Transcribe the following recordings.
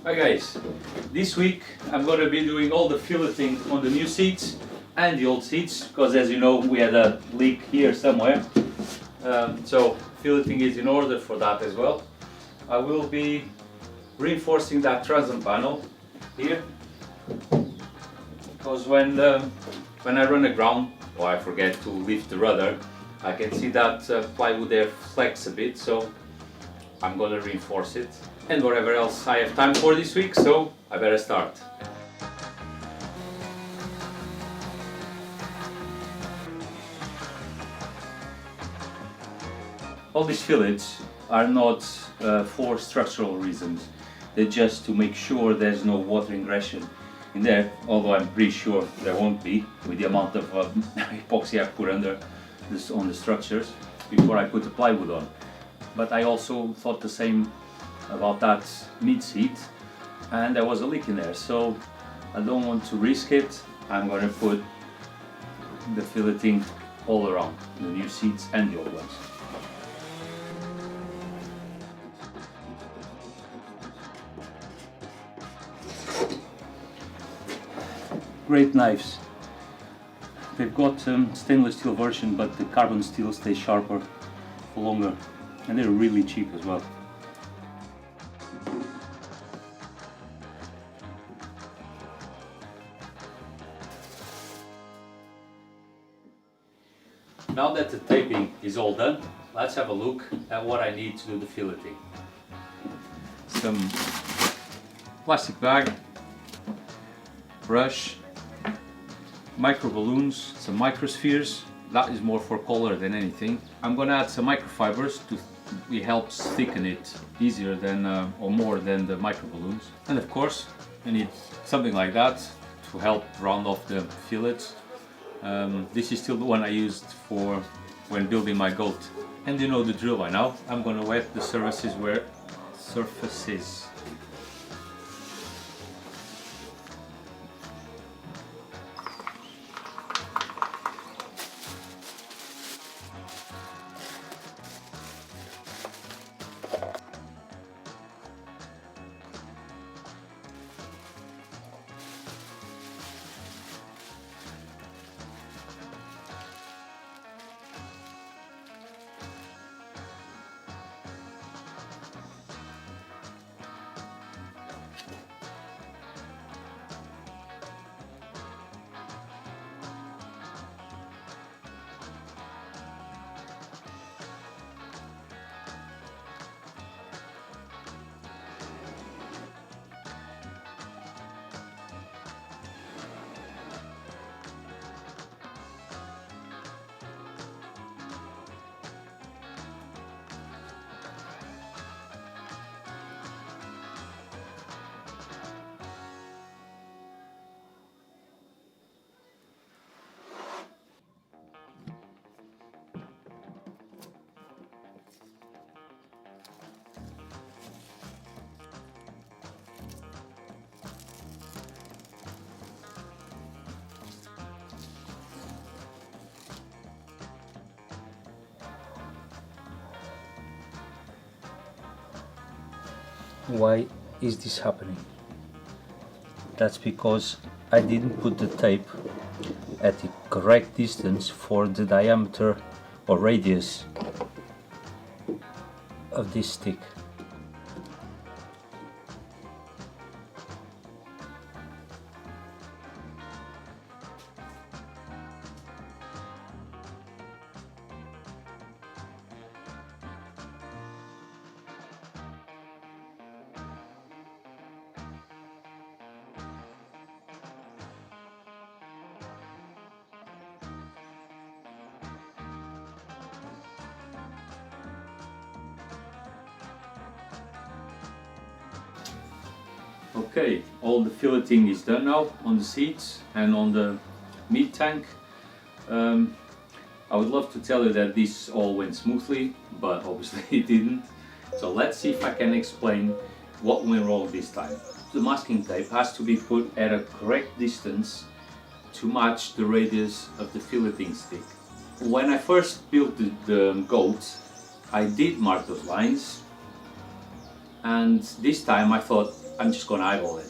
Hi guys, this week I'm going to be doing all the filleting on the new seats and the old seats, because as you know we had a leak here somewhere, so filleting is in order for that as well. I will be reinforcing that transom panel here, because when I run aground or I forget to lift the rudder, I can see that plywood there flex a bit, so I'm going to reinforce it. And whatever else I have time for this week, so I better start. All these fillets are not for structural reasons. They're just to make sure there's no water ingression in there, although I'm pretty sure there won't be with the amount of epoxy I've put under this on the structures before I put the plywood on. But I also thought the same about that mid seat, and there was a leak in there, so I don't want to risk it. I'm going to put the filleting all around the new seats and the old ones. Great knives. They've got stainless steel version, but the carbon steel stays sharper for longer, and they're really cheap as well. Now that the taping is all done, let's have a look at what I need to do the filleting. Some plastic bag, brush, micro balloons, some microspheres. That is more for color than anything. I'm gonna add some microfibers to it helps thicken it easier than or more than the micro balloons. And of course, you need something like that to help round off the fillets. This is still the one I used for when building my goat. And you know the drill by now. I'm gonna wet the surfaces where surfaces. Why is this happening? That's because I didn't put the tape at the correct distance for the diameter or radius of this stick. Okay, all the filleting is done now on the seats and on the meat tank. I would love to tell you that this all went smoothly, but obviously it didn't. So let's see if I can explain what went wrong this time. The masking tape has to be put at a correct distance to match the radius of the filleting stick. When I first built the goat, I did mark those lines, and this time I thought I'm just gonna eyeball it.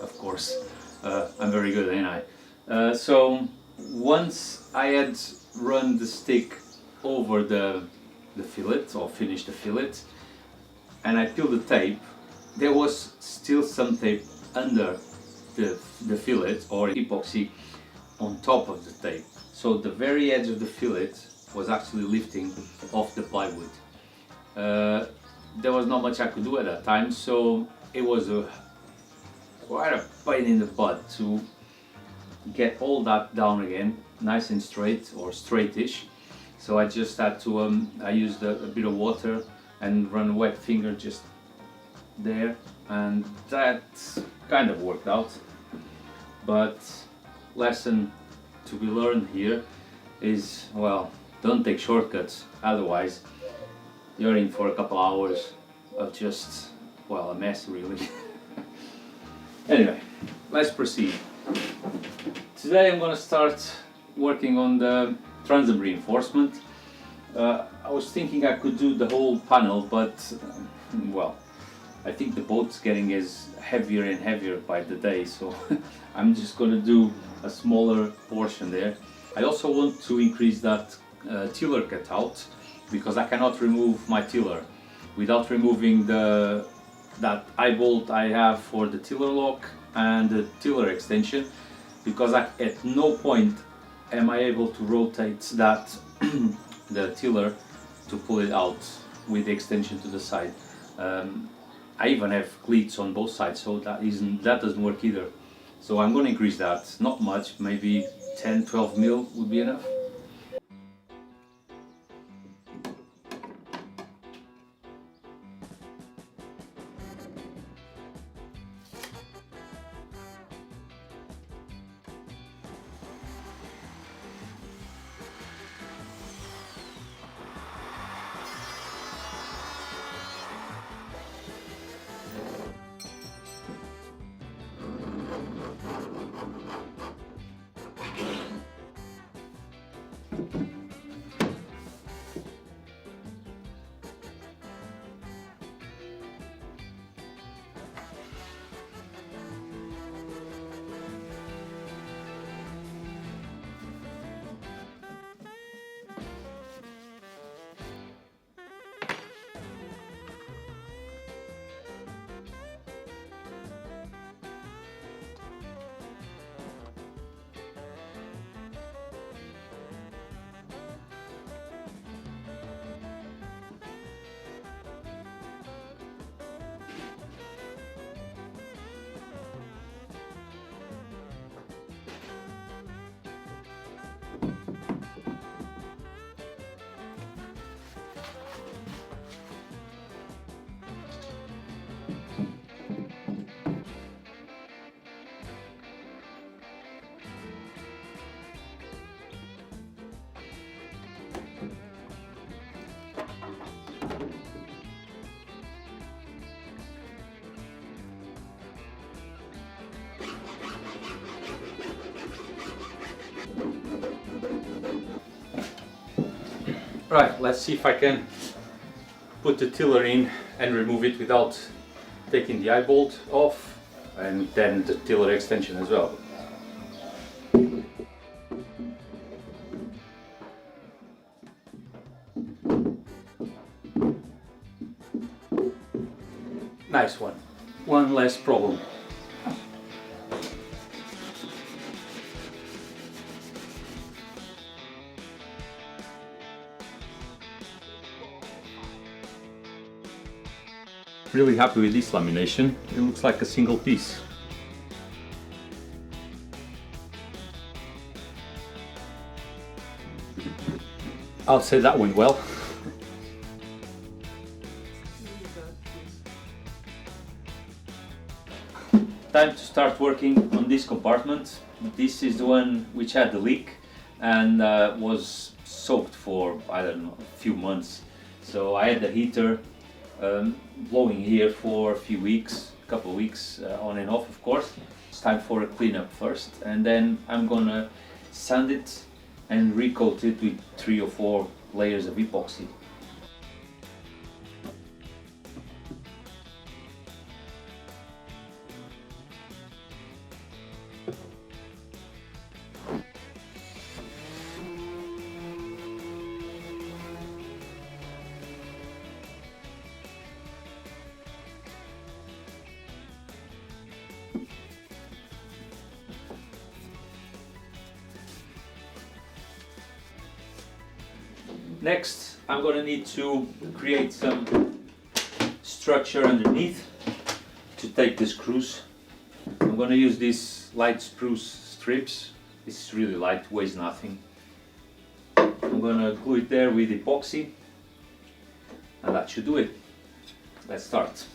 Of course, I'm very good, ain't I? So once I had run the stick over the fillet, or finished the fillet, and I peeled the tape, there was still some tape under the fillet or epoxy on top of the tape. So the very edge of the fillet was actually lifting off the plywood. There was not much I could do at that time, so it was quite a pain in the butt to get all that down again, nice and straight, or straightish. So I just had to, I used a bit of water and run a wet finger just there, and that kind of worked out. But lesson to be learned here is, well, don't take shortcuts, otherwise you're in for a couple hours of just, well, a mess really. Anyway, let's proceed. Today I'm going to start working on the transom reinforcement. I was thinking I could do the whole panel, but well, I think the boat's getting as heavier and heavier by the day, so I'm just going to do a smaller portion there. I also want to increase that tiller cutout, because I cannot remove my tiller without removing that eye bolt I have for the tiller lock and the tiller extension, because at no point am I able to rotate that the tiller to pull it out with the extension to the side. I even have cleats on both sides, so that doesn't work either. So I'm going to increase that, not much, maybe 10-12 mil would be enough. Right, let's see if I can put the tiller in and remove it without taking the eye bolt off, and then the tiller extension as well. Nice one. One less problem. Really happy with this lamination. It looks like a single piece. I'll say that went well. Time to start working on this compartment. This is the one which had the leak and was soaked for, I don't know, a few months. So I had the heater blowing here for a few weeks, a couple of weeks, on and off, of course. It's time for a cleanup first, and then I'm gonna sand it and recoat it with 3 or 4 layers of epoxy. Next, I'm gonna need to create some structure underneath to take the screws. I'm gonna use these light spruce strips. This is really light, weighs nothing. I'm gonna glue it there with epoxy, and that should do it. Let's start.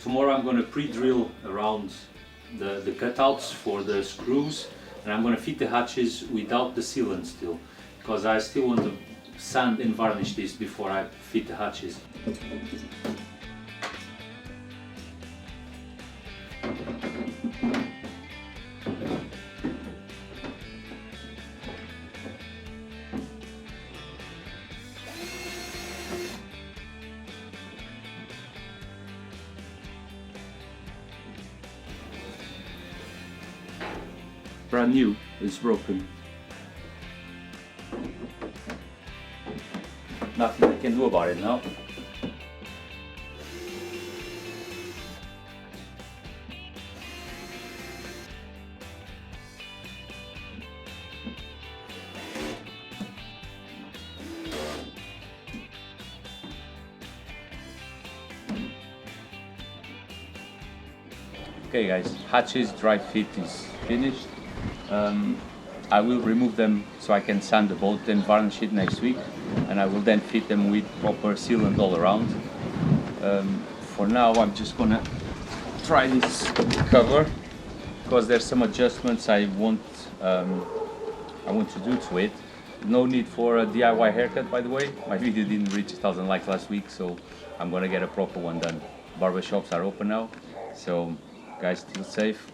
Tomorrow I'm going to pre-drill around the cutouts for the screws, and I'm going to fit the hatches without the sealant still, because I still want to sand and varnish this before I fit the hatches. Brand new, it's broken. Nothing I can do about it now. Okay guys, hatches dry fit is finished. I will remove them so I can sand the boat and varnish it next week, and I will then fit them with proper sealant all around. For now I'm just gonna try this cover because there's some adjustments I want to do to it. No need for a DIY haircut, by the way. My video didn't reach 1,000 likes last week, so I'm gonna get a proper one done. Barbershops are open now, so guys, still safe.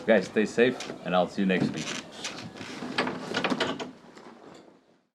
Guys, stay safe, and I'll see you next week.